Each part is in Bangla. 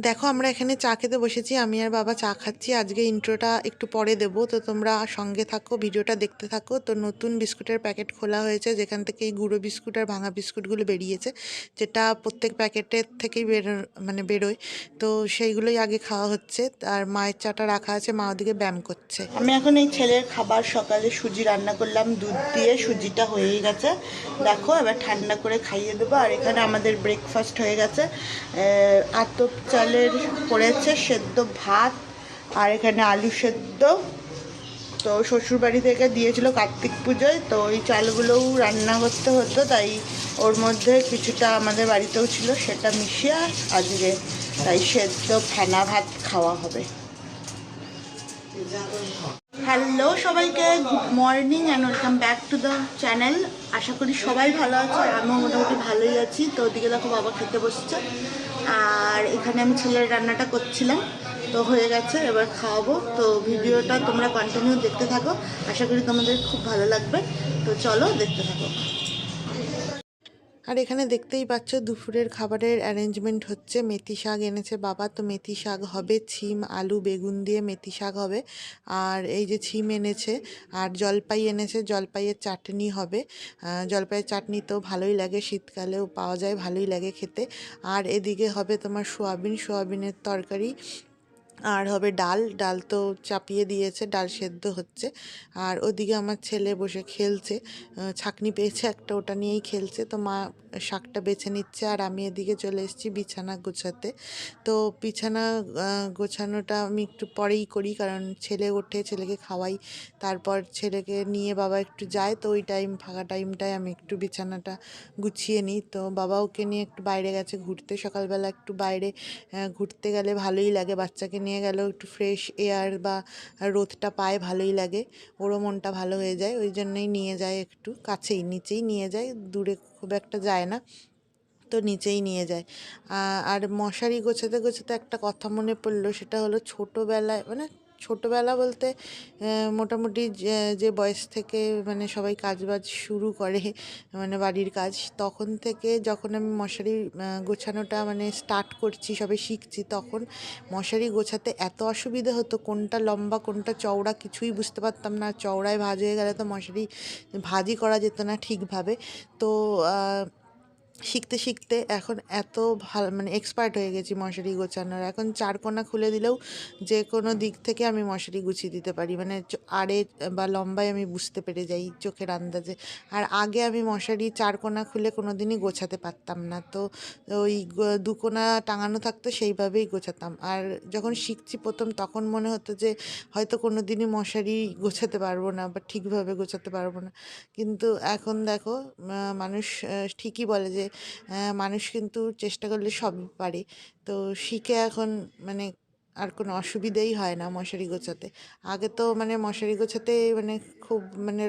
দেখো আমরা এখানে চা খেতে বসেছি, আমি আর বাবা চা খাচ্ছি। আজকে ইন্ট্রোটা একটু পরে দেবো, তো তোমরা সঙ্গে থাকো, ভিডিওটা দেখতে থাকো। তো নতুন বিস্কুটের প্যাকেট খোলা হয়েছে, যেখান থেকে এই গুঁড়ো বিস্কুট আর ভাঙা বিস্কুটগুলো বেরিয়েছে, যেটা প্রত্যেক প্যাকেটের থেকেই বেরোয়। তো সেইগুলোই আগে খাওয়া হচ্ছে। আর মায়ের চাটা রাখা আছে, মা ওদিকে ব্যায়াম করছে। আমি এখন এই ছেলের খাবার, সকালে সুজি রান্না করলাম দুধ দিয়ে, সুজিটা হয়েই গেছে। দেখো এবার ঠান্ডা করে খাইয়ে দেবো। আর এখানে আমাদের ব্রেকফাস্ট হয়ে গেছে, আতপ চালের করেছে সেদ্ধ ভাত, আর এখানে আলু সেদ্ধ। তো শ্বশুরবাড়ি থেকে দিয়েছিল কার্তিক পুজোয়, তো ওই চালগুলোও রান্না করতে হতো, তাই ওর মধ্যে কিছুটা আমাদের বাড়িতেও ছিল, সেটা মিশিয়ে আজকে তাই সেদ্ধ ফেনা ভাত খাওয়া হবে। হ্যালো সবাইকে, good morning and welcome back to the channel. আশা করি সবাই ভালো আছে, আমিও মোটামুটি ভালোই আছি। তো ওদিকে দেখো বাবা খেতে বসছে, আর এখানে আমি ছেলের রান্নাটা করছিলাম, তো হয়ে গেছে, এবার খাওয়াবো। তো ভিডিওটা তোমরা কন্টিনিউ দেখতে থাকো, আশা করি তোমাদের খুব ভালো লাগবে। তো চলো দেখতে থাকো। আর এখানে দেখতেই পাচ্ছ দুপুরের খাবারের অ্যারেঞ্জমেন্ট হচ্ছে। মেথি শাক এনেছে বাবা, তো মেথি শাক হবে, ছিম আলু বেগুন দিয়ে মেথি শাক হবে। আর এই যে ছিম এনেছে, আর জলপাই এনেছে, জলপাইয়ের চাটনি হবে। জলপাইয়ের চাটনি তো ভালোই লাগে, শীতকালেও পাওয়া যায়, ভালোই লাগে খেতে। আর এদিকে হবে তোমার সোয়াবিনের তরকারি, আর হবে ডাল। ডাল তো চাপিয়ে দিয়েছে, ডাল সেদ্ধ হচ্ছে। আর ওদিকে আমার ছেলে বসে খেলছে, ছাকনি পেয়েছে একটা, ওটা নিয়েই খেলছে। তো মা শাকটা বেছে নিচ্ছে, আর আমি এদিকে চলে এসেছি বিছানা গোছাতে। তো বিছানা গোছানোটা আমি একটু পরেই করি, কারণ ছেলে ওঠে, ছেলেকে খাওয়াই, তারপর ছেলেকে নিয়ে বাবা একটু যায়। তো ওই ফাঁকা টাইমটায় আমি একটু বিছানাটা গুছিয়ে নিই। তো বাবা ওকে নিয়ে একটু বাইরে গেছে ঘুরতে, সকালবেলা একটু বাইরে ঘুরতে গেলে ভালোই লাগে, বাচ্চাকে নিয়ে গেলেও একটু ফ্রেশ এয়ার বা রোদটা পায়, ভালোই লাগে, ওরও মনটা ভালো হয়ে যায়। ওই জন্যই নিয়ে যায়, একটু কাছেই নিচেই নিয়ে যায়, দূরে খুব একটা যায় না, তো নিচেই নিয়ে যায়। আর মশারি গোছাতে গোছাতে একটা কথা মনে পড়লো, সেটা হলো ছোটোবেলায়, ছোটোবেলা বলতে মোটামুটি যে বয়স থেকে সবাই কাজবাজ শুরু করে, বাড়ির কাজ, তখন থেকে যখন আমি মশারি গোছানোটা স্টার্ট করছি, সবে শিখছি, তখন মশারি গোছাতে এত অসুবিধা হতো, কোনটা লম্বা কোনটা চওড়া কিছুই বুঝতে পারতাম না। চওড়ায় ভাঁজ হয়ে গেলে তো মশারি ভাঁজই করা যেত না ঠিকভাবে। তো শিখতে শিখতে এখন এত ভালো, এক্সপার্ট হয়ে গেছি মশারি গোছানোর। এখন চারকোনা খুলে দিলেও যে কোনো দিক থেকে আমি মশারি গুছিয়ে দিতে পারি, আড়ে বা লম্বায় আমি বুঝতে পেরে যাই চোখের আন্দাজে। আর আগে আমি মশারি চারকোনা খুলে কোনো দিনই গোছাতে পারতাম না, তো ওই দুকোনা টাঙানো থাকতো, সেইভাবেই গোছাতাম। আর যখন শিখছি প্রথম, তখন মনে হতো যে হয়তো কোনো দিনই মশারি গোছাতে পারবো না বা ঠিকভাবে গোছাতে পারবো না। কিন্তু এখন দেখো, মানুষ ঠিকই বলে যে মানুষ কিন্তু চেষ্টা করলে সবই পারে। তো শিখে এখন আর কোনো অসুবিধেই হয় না মশারি গোছাতে। আগে তো মশারি গোছাতে খুব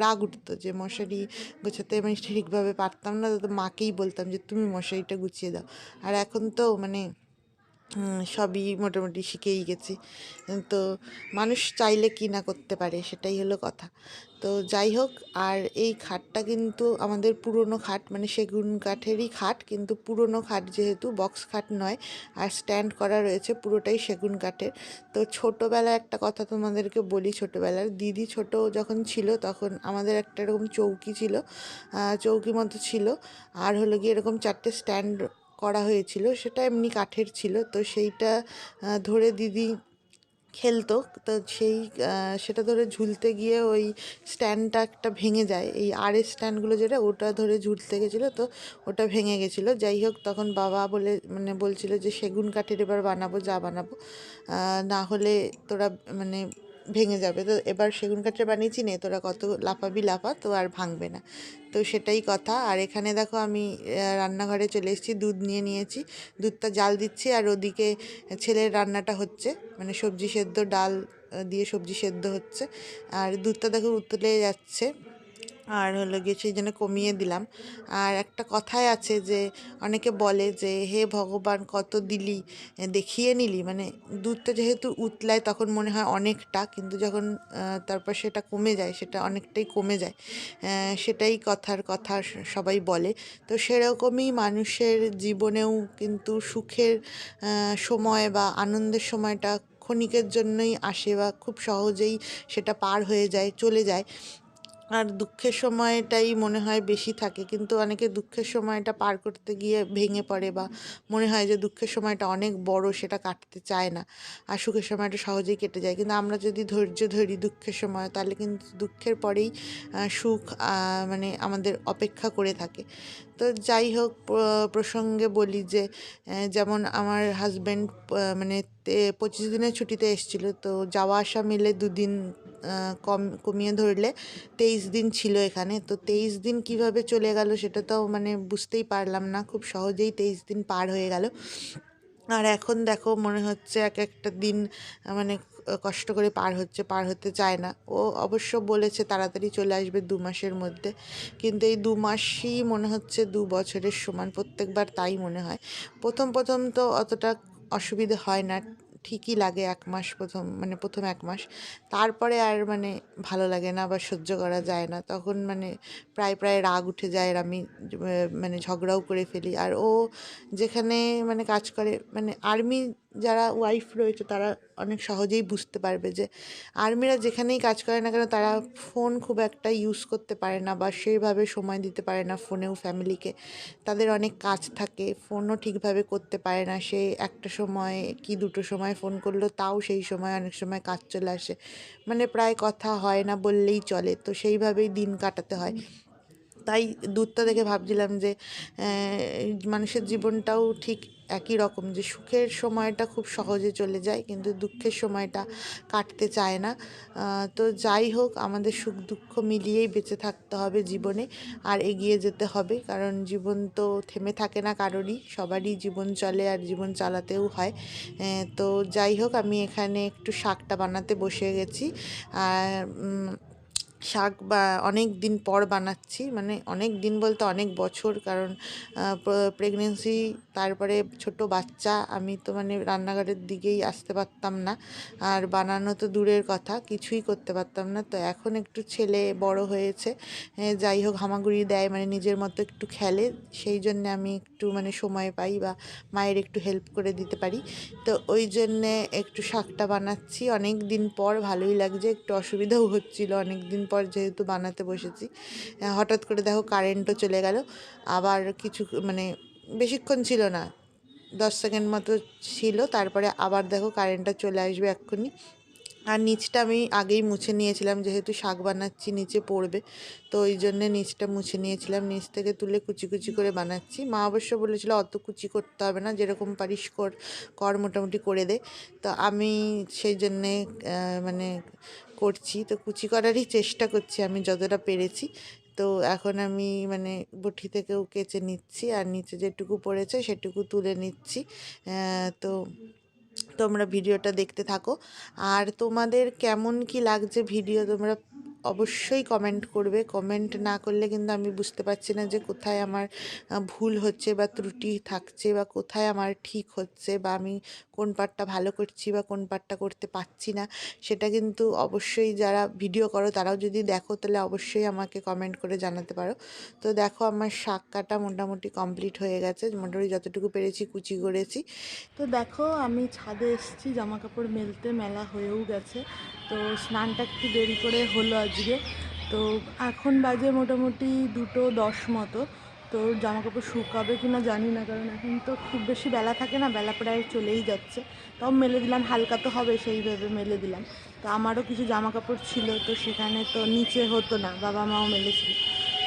রাগ উঠতো, যে মশারি গোছাতে আমি ঠিকভাবে পারতাম না, তো মাকেই বলতাম যে তুমি মশারিটা গুছিয়ে দাও। আর এখন তো সবই মোটামুটি শিখেই গেছি। তো মানুষ চাইলে কি না করতে পারে, সেটাই হলো কথা। তো যাই হোক, আর এই খাটটা কিন্তু আমাদের পুরনো খাট, সেগুন কাঠেরই খাট, কিন্তু পুরনো খাট যেহেতু, বক্স খাট নয়। আর স্ট্যান্ড করা রয়েছে, পুরোটাই সেগুন কাঠের। তো ছোটোবেলায় একটা কথা তোমাদেরকে বলি, ছোটোবেলার দিদি ছোট যখন ছিল, তখন আমাদের একটা এরকম চৌকি ছিল, চৌকি মতো ছিল, আর হলো গিয়ে এরকম চারটে স্ট্যান্ড করা হয়েছিল, সেটা এমনি কাঠের ছিল। তো সেইটা ধরে দিদি খেলতো। তো সেটা ধরে ঝুলতে গিয়ে ওই স্ট্যান্ডটা একটা ভেঙে যায়, এই আরের স্ট্যান্ডগুলো যেটা, ওটা ধরে ঝুলতে গেছিলো, তো ওটা ভেঙে গেছিলো। যাই হোক, তখন বাবা বলছিল যে সেগুন কাঠের এবার বানাবো, যা বানাবো, না হলে তোরা ভেঙে যাবে। তো এবার সেগুন কাঠের বানিয়েছি, নে তোরা কত লাফাবি লাফা, তো আর ভাঙবে না। তো সেটাই কথা। আর এখানে দেখো আমি রান্নাঘরে চলে এসেছি, দুধ নিয়ে নিয়েছি, দুধটা জাল দিচ্ছি, আর ওদিকে ছেলের রান্নাটা হচ্ছে, সবজি সেদ্ধ, ডাল দিয়ে সবজি সেদ্ধ হচ্ছে, আর দুধটা দেখো উতলে যাচ্ছে। আর হলো গিয়ে সেই জন্য কমিয়ে দিলাম। আর একটা কথাই আছে যে অনেকে বলে যে হে ভগবান কত দিলি, দেখিয়ে নিলি, মানে দুধটা যেহেতু উতলায় তখন মনে হয় অনেকটা, কিন্তু যখন তারপর সেটা কমে যায়, সেটা অনেকটাই কমে যায়। সেটাই কথার কথা সবাই বলে। তো সেরকমই মানুষের জীবনেও কিন্তু সুখের সময় বা আনন্দের সময়টা ক্ষণিকের জন্যই আসে বা খুব সহজেই সেটা পার হয়ে যায়, চলে যায়। আর দুঃখের সময়টাই মনে হয় বেশি থাকে, কিন্তু অনেকে দুঃখের সময়টা পার করতে গিয়ে ভেঙে পড়ে বা মনে হয় যে দুঃখের সময়টা অনেক বড়, সেটা কাটতে চায় না, আর সুখের সময়টা সহজেই কেটে যায়। কিন্তু আমরা যদি ধৈর্য ধরি দুঃখের সময়, তাহলে কিন্তু দুঃখের পরেই সুখ মানে আমাদের অপেক্ষা করে থাকে। তো যাই হোক, প্রসঙ্গে বলি যে যেমন আমার হাজব্যান্ড মানে 25 দিনের ছুটিতে এসেছিল, তো যাওয়া আসা মিলে 2 দিন কমিয়ে ধরলে 23 দিন ছিল এখানে। তো 23 দিন কিভাবে চলে গেল সেটা তো মানে বুঝতেই পারলাম না, খুব সহজেই 23 দিন পার হয়ে গেল। আর এখন দেখো মনে হচ্ছে এক একটা দিন মানে কষ্ট করে পার হচ্ছে, পার হতে চায় না। ও অবশ্য বলেছে তাড়াতাড়ি চলে আসবে 2 মাসের মধ্যে, কিন্তু এই 2 মাসই মনে হচ্ছে 2 বছরের সমান, প্রত্যেকবার তাই মনে হয়। প্রথম প্রথম তো অতটা অসুবিধে হয় না, ঠিকই লাগে 1 মাস, প্রথম 1 মাস। তারপরে আর মানে ভালো লাগে না বা সহ্য করা যায় না, তখন মানে প্রায় প্রায় রাগ উঠে যায়, আর আমি মানে ঝগড়াও করে ফেলি। আর ও যেখানে মানে কাজ করে, মানে আর্মি যারা ওয়াইফ রয়েছে তারা অনেক সহজেই বুঝতে পারবে যে আর্মিরা যেখানেই কাজ করে না কেন তারা ফোন খুব একটা ইউজ করতে পারে না বা সেইভাবে সময় দিতে পারে না ফোনেও ফ্যামিলিকে। তাদের অনেক কাজ থাকে, ফোনও ঠিকভাবে করতে পারে না। সে একটা সময় কি দুটো সময় ফোন করলো, তাও সেই সময় অনেক সময় কাজ চলে আসে, মানে প্রায় কথা হয় না বললেই চলে। তো সেইভাবেই দিন কাটাতে হয়। তাই দূরটা দেখে ভাবছিলাম যে মানুষের জীবনটাও ঠিক একই রকম, যে সুখের সময়টা খুব সহজে চলে যায়, কিন্তু দুঃখের সময়টা কাটতে চায় না। তো যাই হোক, আমাদের সুখ দুঃখ মিলিয়েই বেঁচে থাকতে হবে জীবনে, আর এগিয়ে যেতে হবে, কারণ জীবন তো থেমে থাকে না কারোরই, সবারই জীবন চলে আর জীবন চালাতেও হয়। তো যাই হোক, আমি এখানে একটু শাকটা বানাতে বসে গেছি। আর শাক বা অনেক দিন পর বানাচ্ছি, মানে অনেক দিন বলতে অনেক বছর, কারণ প্রেগনেন্সি, তারপরে ছোট বাচ্চা, আমি তো মানে রান্নাঘরের দিকেই আসতে পারতাম না, আর বানানো তো দূরের কথা, কিছুই করতে পারতাম না। তো এখন একটু ছেলে বড় হয়েছে, যাই হোক হামাগুড়ি দেয়, মানে নিজের মতো একটু খেলে, সেই জন্য আমি একটু মানে সময় পাই বা মায়ের একটু হেল্প করে দিতে পারি। তো ওই জন্যে একটু শাকটা বানাচ্ছি অনেক দিন পর, ভালোই লাগছে, একটু অসুবিধাও হচ্ছিল অনেক দিন পর যেহেতু বানাতে বসেছি। হঠাৎ করে দেখো কারেন্টও চলে গেল, আবার কিছু মানে বেশিক্ষণ ছিল না, 10 সেকেন্ড মতো ছিল, তারপরে আবার দেখো কারেন্টটা চলে আসবে এক্ষুনি। আর নিচটা আমি আগেই মুছে নিয়েছিলাম, যেহেতু শাক বানাচ্ছি নিচে পড়বে, তো ওই জন্যে নিচটা মুছে নিয়েছিলাম, নিচ থেকে তুলে কুচি কুচি করে বানাচ্ছি। মা অবশ্য বলেছিল অত কুচি করতে হবে না, যেরকম পারিস কর মোটামুটি করে দে। তো আমি সেই জন্যে মানে করছি, তো কুচি করারই চেষ্টা করছি আমি যতটা পেরেছি। তো এখন আমি মানে বটি থেকেও কেচে নিচ্ছি, আর নিচে যেটুকু পড়েছে সেটুকু তুলে নিচ্ছি। তো তোমরা ভিডিওটা দেখতে থাকো। আর তোমাদের কেমন কি লাগছে ভিডিও, তোমরা অবশ্যই কমেন্ট করবে। কমেন্ট না করলে কিন্তু আমি বুঝতে পারছি না যে কোথায় আমার ভুল হচ্ছে বা ত্রুটি থাকছে, বা কোথায় আমার ঠিক হচ্ছে, বা আমি কোন পার্টটা ভালো করছি বা কোন পার্টটা করতে পারছি না। সেটা কিন্তু অবশ্যই যারা ভিডিও করো তারাও যদি দেখো, তাহলে অবশ্যই আমাকে কমেন্ট করে জানাতে পারো। তো দেখো আমার শাক কাটা মোটামুটি কমপ্লিট হয়ে গেছে, মোটামুটি যতটুকু পেরেছি কুচি করেছি। তো দেখো আমি ছাদে এসেছি জামা কাপড় মেলতে, মেলা হয়েও গেছে। তো স্নানটা একটু দেরি করে হলো আজকে। তো এখন বাজে মোটামুটি 2:10 মতো। তো জামা কাপড় শুকাবে কি না জানি না, কারণ এখন তো খুব বেশি বেলা থাকে না, বেলা প্রায় চলেই যাচ্ছে। তাও মেলে দিলাম, হালকা তো হবে সেইভাবে মেলে দিলাম। তো আমারও কিছু জামা কাপড় ছিল, তো সেখানে তো নিচে হতো না, বাবা মাও মেলেছিল।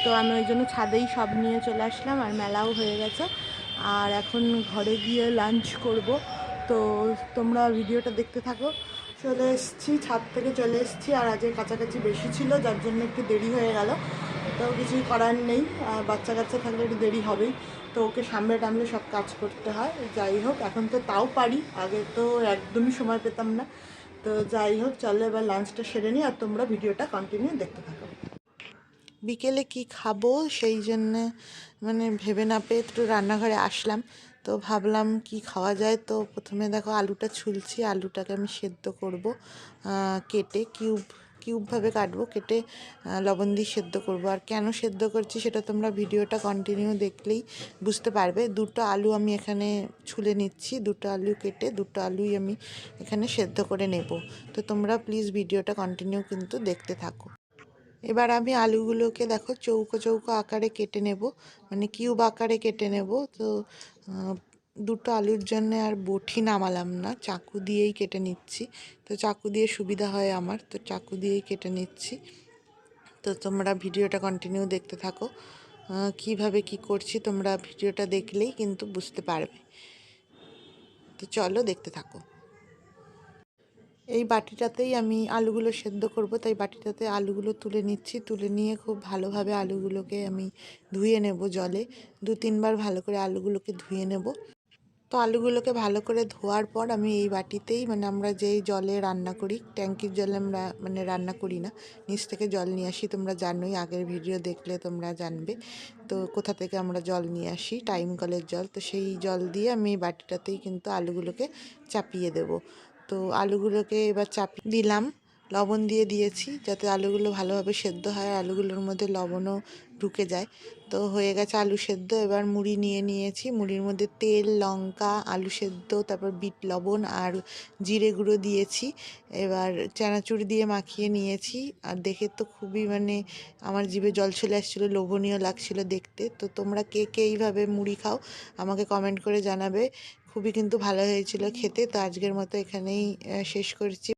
তো আমি ওই জন্য ছাদেই সব নিয়ে চলে আসলাম, আর মেলাও হয়ে গেছে। আর এখন ঘরে গিয়ে লাঞ্চ করব। তো তোমরা ভিডিওটা দেখতে থাকো। চলে এসেছি, ছাদ থেকে চলে এসেছি, আর আজকে কাছাকাছি বেশি ছিল যার জন্য একটু দেরি হয়ে গেল। তো কিছুই করার নেই, বাচ্চা কাচ্চা থাকলে একটু দেরি হবেই, তো ওকে সামলে টামলে সব কাজ করতে হয়। যাই হোক, এখন তো তাও পারি, আগে তো একদমই সময় পেতাম না। তো যাই হোক, চলো এবার লাঞ্চটা সেরে নিই, আর তোমরা ভিডিওটা কন্টিনিউ দেখতে থাকো। বিকেলে কি খাবো সেই জন্যে মানে ভেবে না পেয়ে একটু রান্নাঘরে আসলাম। তো ভাবলাম কি খাওয়া যায়, তো প্রথমে দেখো আলুটা ছুলছি, আলুটাকে আমি সেদ্ধ করব কেটে কিউবভাবে কাটবো, কেটে লবণ দিয়ে সেদ্ধ করব। আর কেন সেদ্ধ করছি সেটা তোমরা ভিডিওটা কন্টিনিউ দেখলেই বুঝতে পারবে। দুটো আলু আমি এখানে ছুলে নিচ্ছি, দুটো আলু কেটে দুটো আলুই আমি এখানে সেদ্ধ করে নেব। তো তোমরা প্লিজ ভিডিওটা কন্টিনিউ কিন্তু দেখতে থাকো। এবার আমি আলুগুলোকে দেখো চৌকো চৌকো আকারে কেটে নেব, মানে কিউব আকারে কেটে নেব। তো দুটো আলুর জন্য আর বটি নামালাম না, চাকু দিয়েই কেটে নিচ্ছি। তো চাকু দিয়ে সুবিধা হয় আমার, তো চাকু দিয়েই কেটে নিচ্ছি। তো তোমরা ভিডিওটা কন্টিনিউ দেখতে থাকো, কিভাবে কি করছি তোমরা ভিডিওটা দেখলেই কিন্তু বুঝতে পারবে। তো চলো দেখতে থাকো। এই বাটিটাতেই আমি আলুগুলো সেদ্ধ করব, তাই বাটিটাতে আলুগুলো তুলে নিচ্ছি। তুলে নিয়ে খুব ভালোভাবে আলুগুলোকে আমি ধুয়ে নেব জলে, 2-3 বার ভালো করে আলুগুলোকে ধুয়ে নেব। তো আলুগুলোকে ভালো করে ধোয়ার পর আমি এই বাটিতেই, মানে আমরা যেই জলে রান্না করি, ট্যাঙ্কির জলে আমরা মানে রান্না করি না, নিচ থেকে জল নিয়ে আসি। তোমরা জানোই, আগের ভিডিও দেখলে তোমরা জানবে তো কোথা থেকে আমরা জল নিয়ে আসি, টাইম কলের জল। তো সেই জল দিয়ে আমি এই বাটিটাতেই কিন্তু আলুগুলোকে চাপিয়ে দেব। তো আলুগুলোকে এবার চাপিয়ে দিলাম, লবণ দিয়ে দিয়েছি যাতে আলুগুলো ভালোভাবে সেদ্ধ হয়, আলুগুলোর মধ্যে লবণও ঢুকে যায়। তো হয়ে গেছে আলু সেদ্ধ। এবার মুড়ি নিয়ে নিয়েছি, মুড়ির মধ্যে তেল, লঙ্কা, আলু সেদ্ধ, তারপর বিট লবণ আর জিরে গুঁড়ো দিয়েছি। এবার চানাচুর দিয়ে মাখিয়ে নিয়েছি। আর দেখে তো খুবই মানে আমার জিভে জল চলে আসছিলো, লোভনীয় লাগছিলো দেখতে। তো তোমরা কে কে এইভাবে মুড়ি খাও আমাকে কমেন্ট করে জানাবে। খুবই কিন্তু ভালো হয়েছিল খেতে। তো আজকের মতো এখানেই শেষ করছি।